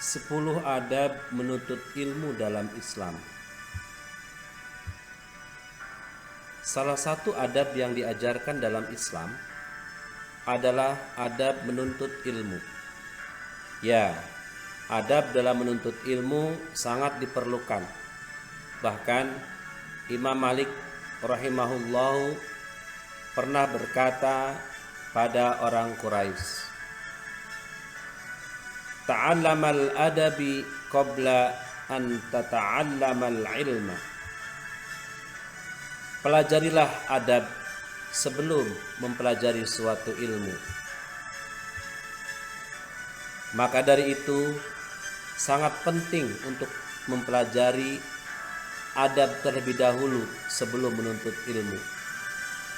10 adab menuntut ilmu dalam Islam. Salah satu adab yang diajarkan dalam Islam adalah adab menuntut ilmu. Ya, adab dalam menuntut ilmu sangat diperlukan. Bahkan Imam Malik rahimahullahu pernah berkata pada orang Quraisy, "Ta'allamal adabi qabla an tata'allamal ilma." Pelajarilah adab sebelum mempelajari suatu ilmu. Maka dari itu sangat penting untuk mempelajari adab terlebih dahulu sebelum menuntut ilmu.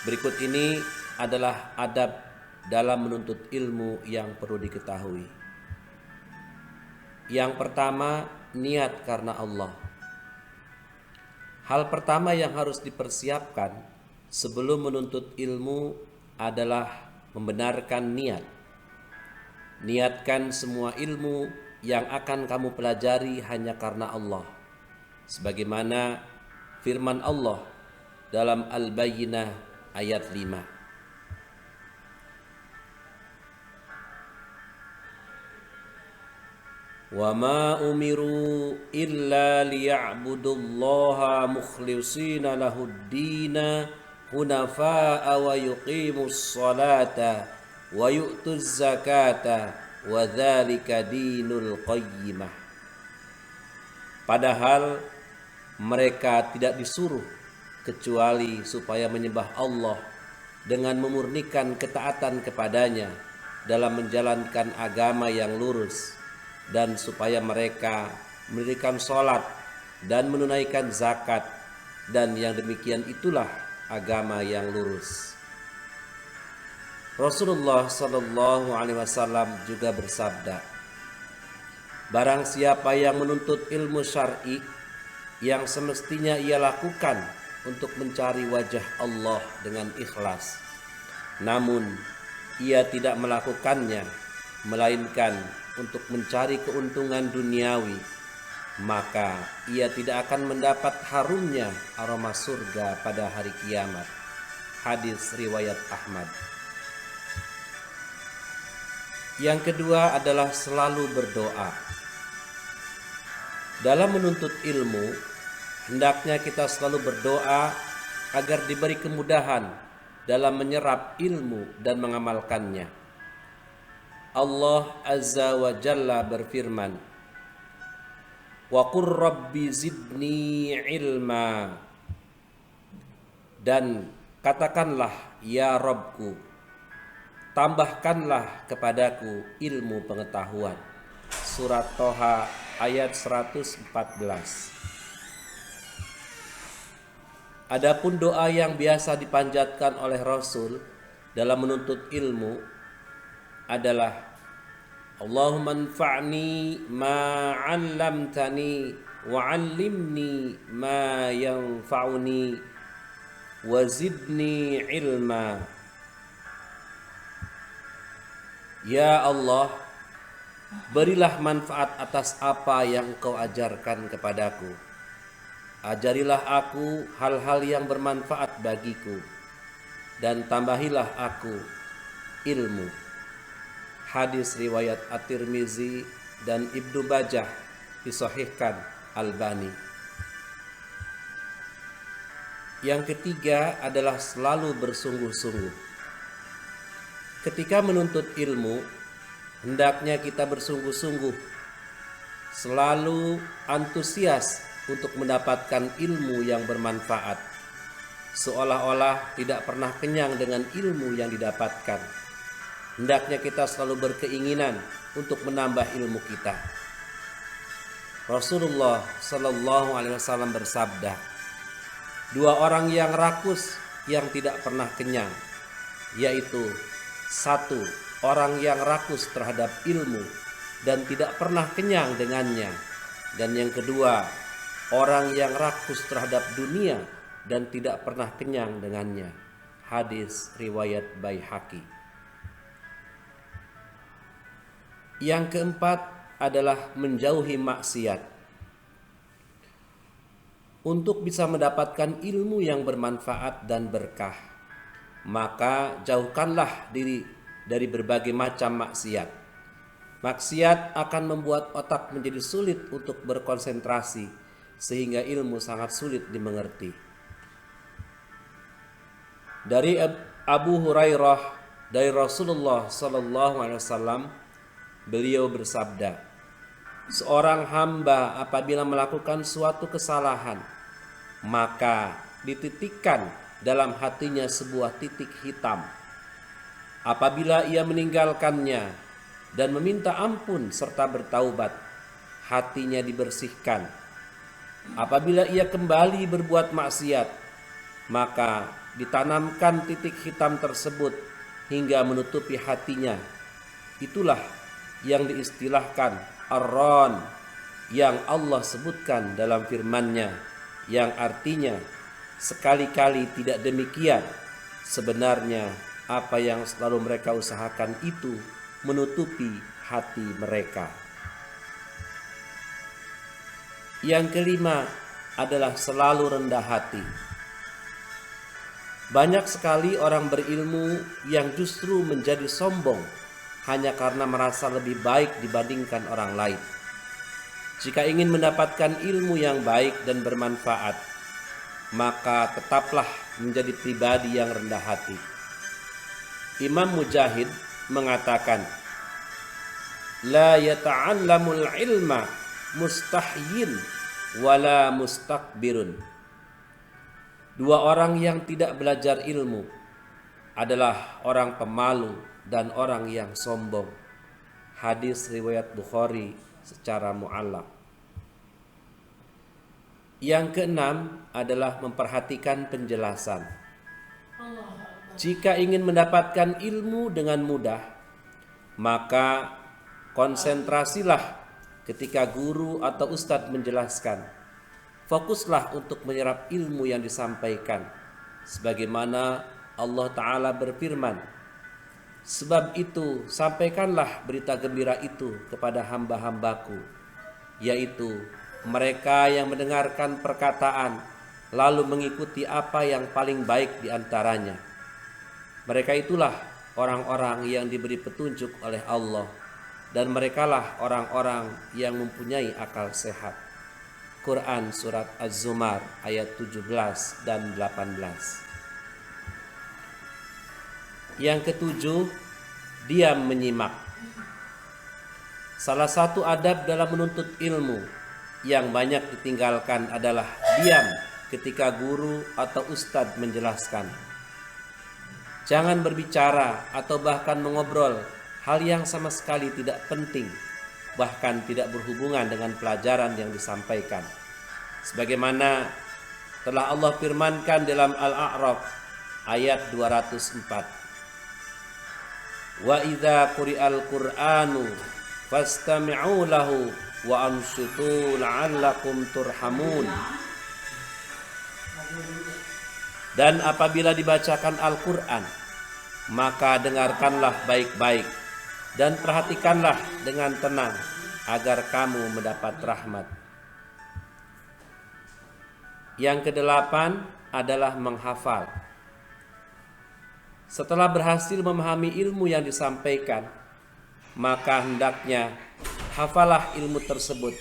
Berikut ini adalah adab dalam menuntut ilmu yang perlu diketahui. Yang pertama, niat karena Allah. Hal pertama yang harus dipersiapkan sebelum menuntut ilmu adalah membenarkan niat. Niatkan semua ilmu yang akan kamu pelajari hanya karena Allah. Sebagaimana firman Allah dalam Al-Bayyinah ayat 5. وَمَا أُمِرُوا إِلَّا لِيَعْبُدُوا اللَّهَ مُخْلِصِينَ لَهُ الدِّينَ حُنَفَاءَ وَيُقِيمُوا الصَّلَاةَ وَيُؤْتُوا الزَّكَاةَ وَذَلِكَ دِينُ الْقَيِّمَةِ. Padahal mereka tidak disuruh kecuali supaya menyembah Allah dengan memurnikan ketaatan kepadanya dalam menjalankan agama yang lurus, dan supaya mereka mendirikan sholat dan menunaikan zakat, dan yang demikian itulah agama yang lurus. Rasulullah Shallallahu Alaihi Wasallam juga bersabda, barang siapa yang menuntut ilmu syar'i yang semestinya ia lakukan untuk mencari wajah Allah dengan ikhlas, namun ia tidak melakukannya melainkan untuk mencari keuntungan duniawi, maka ia tidak akan mendapat harumnya aroma surga pada hari kiamat. Hadis riwayat Ahmad. Yang kedua adalah selalu berdoa. Dalam menuntut ilmu, hendaknya kita selalu berdoa agar diberi kemudahan dalam menyerap ilmu dan mengamalkannya. Allah Azza wa Jalla berfirman, "Wa qur rabbi zidni ilma." Dan katakanlah, ya Rabbku, tambahkanlah kepadaku ilmu pengetahuan. Surat Toha ayat 114. Adapun doa yang biasa dipanjatkan oleh Rasul dalam menuntut ilmu adalah, Allahumma anfa'ni ma 'allamtani wa 'allimni ma yanfa'uni wa zidni ilma. Ya Allah, berilah manfaat atas apa yang Engkau ajarkan kepadaku. Ajarilah aku hal-hal yang bermanfaat bagiku, dan tambahilah aku ilmu. Hadis riwayat At-Tirmizi dan Ibnu Bajah, disahihkan Albani. Yang ketiga adalah selalu bersungguh-sungguh. Ketika menuntut ilmu, hendaknya kita bersungguh-sungguh, selalu antusias untuk mendapatkan ilmu yang bermanfaat, seolah-olah tidak pernah kenyang dengan ilmu yang didapatkan. Hendaknya kita selalu berkeinginan untuk menambah ilmu kita. Rasulullah Shallallahu Alaihi Wasallam bersabda, dua orang yang rakus yang tidak pernah kenyang, yaitu satu, orang yang rakus terhadap ilmu dan tidak pernah kenyang dengannya, dan yang kedua, orang yang rakus terhadap dunia dan tidak pernah kenyang dengannya. Hadis riwayat Baihaqi. Yang keempat, adalah menjauhi maksiat. Untuk bisa mendapatkan ilmu yang bermanfaat dan berkah, maka jauhkanlah diri dari berbagai macam maksiat. Maksiat akan membuat otak menjadi sulit untuk berkonsentrasi, sehingga ilmu sangat sulit dimengerti. Dari Abu Hurairah dari Rasulullah SAW, beliau bersabda, seorang hamba apabila melakukan suatu kesalahan, maka dititikkan dalam hatinya sebuah titik hitam. Apabila ia meninggalkannya dan meminta ampun serta bertaubat, hatinya dibersihkan. Apabila ia kembali berbuat maksiat, maka ditanamkan titik hitam tersebut hingga menutupi hatinya. Itulah yang diistilahkan ar-ran yang Allah sebutkan dalam firman-Nya, yang artinya sekali-kali tidak demikian. Sebenarnya apa yang selalu mereka usahakan itu menutupi hati mereka. Yang kelima adalah selalu rendah hati. Banyak sekali orang berilmu yang justru menjadi sombong hanya karena merasa lebih baik dibandingkan orang lain. Jika ingin mendapatkan ilmu yang baik dan bermanfaat, maka tetaplah menjadi pribadi yang rendah hati. Imam Mujahid mengatakan, la yata'allamul ilma mustahyin wala mustakbirun. Dua orang yang tidak belajar ilmu adalah orang pemalu dan orang yang sombong. Hadis riwayat Bukhari secara mu'allaq. Yang keenam adalah memperhatikan penjelasan. Jika ingin mendapatkan ilmu dengan mudah, maka konsentrasilah ketika guru atau ustadz menjelaskan. Fokuslah untuk menyerap ilmu yang disampaikan, sebagaimana Allah Ta'ala berfirman, sebab itu sampaikanlah berita gembira itu kepada hamba-hambaku, yaitu mereka yang mendengarkan perkataan lalu mengikuti apa yang paling baik di antaranya. Mereka itulah orang-orang yang diberi petunjuk oleh Allah, dan merekalah orang-orang yang mempunyai akal sehat. Quran surat Az-Zumar ayat 17 dan 18. Yang ketujuh, diam menyimak. Salah satu adab dalam menuntut ilmu yang banyak ditinggalkan adalah diam ketika guru atau ustadz menjelaskan. Jangan berbicara atau bahkan mengobrol hal yang sama sekali tidak penting, bahkan tidak berhubungan dengan pelajaran yang disampaikan. Sebagaimana telah Allah firmankan dalam Al-A'raf ayat 204. Wa idza quri'al Qur'anu fastami'u lahu wa ansitu la'allakum turhamun. Dan apabila dibacakan Al-Qur'an, maka dengarkanlah baik-baik dan perhatikanlah dengan tenang agar kamu mendapat rahmat. Yang kedelapan adalah menghafal. Setelah berhasil memahami ilmu yang disampaikan, maka hendaknya hafalah ilmu tersebut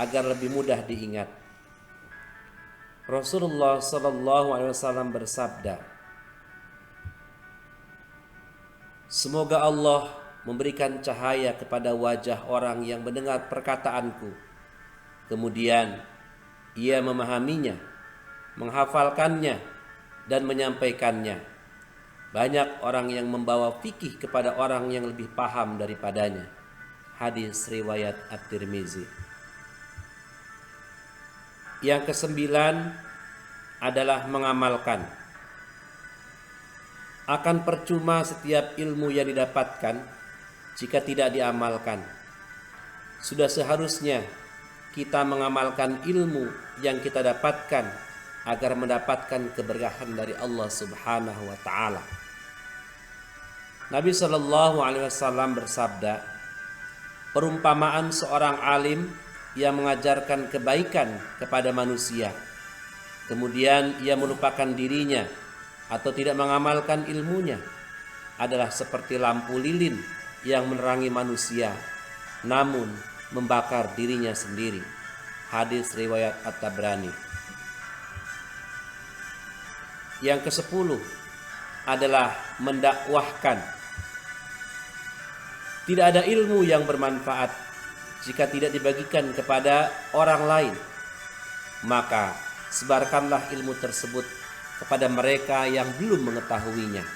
agar lebih mudah diingat. Rasulullah SAW bersabda, semoga Allah memberikan cahaya kepada wajah orang yang mendengar perkataanku, kemudian ia memahaminya, menghafalkannya, dan menyampaikannya. Banyak orang yang membawa fikih kepada orang yang lebih paham daripadanya. Hadis riwayat At-Tirmizi. Yang kesembilan adalah mengamalkan. Akan percuma setiap ilmu yang didapatkan jika tidak diamalkan. Sudah seharusnya kita mengamalkan ilmu yang kita dapatkan agar mendapatkan keberkahan dari Allah Subhanahu wa taala. Nabi sallallahu alaihi wasallam bersabda, perumpamaan seorang alim yang mengajarkan kebaikan kepada manusia, kemudian ia melupakan dirinya atau tidak mengamalkan ilmunya, adalah seperti lampu lilin yang menerangi manusia namun membakar dirinya sendiri. Hadis riwayat At-Tabrani. Yang ke-10 adalah mendakwahkan. Tidak ada ilmu yang bermanfaat jika tidak dibagikan kepada orang lain. Maka sebarkanlah ilmu tersebut kepada mereka yang belum mengetahuinya.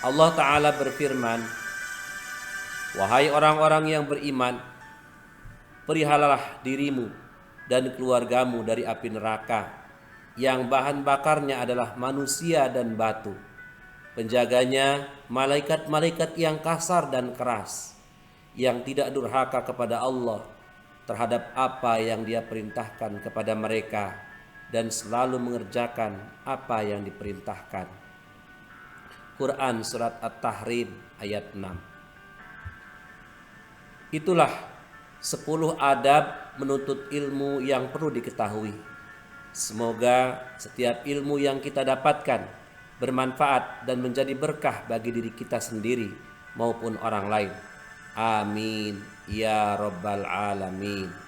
Allah Ta'ala berfirman, "Wahai orang-orang yang beriman, peliharalah dirimu dan keluargamu dari api neraka yang bahan bakarnya adalah manusia dan batu. Penjaganya malaikat-malaikat yang kasar dan keras, yang tidak durhaka kepada Allah terhadap apa yang Dia perintahkan kepada mereka dan selalu mengerjakan apa yang diperintahkan." Quran Surat At-Tahrim ayat 6. Itulah 10 adab menuntut ilmu yang perlu diketahui. Semoga setiap ilmu yang kita dapatkan bermanfaat dan menjadi berkah bagi diri kita sendiri maupun orang lain. Amin ya rabbal alamin.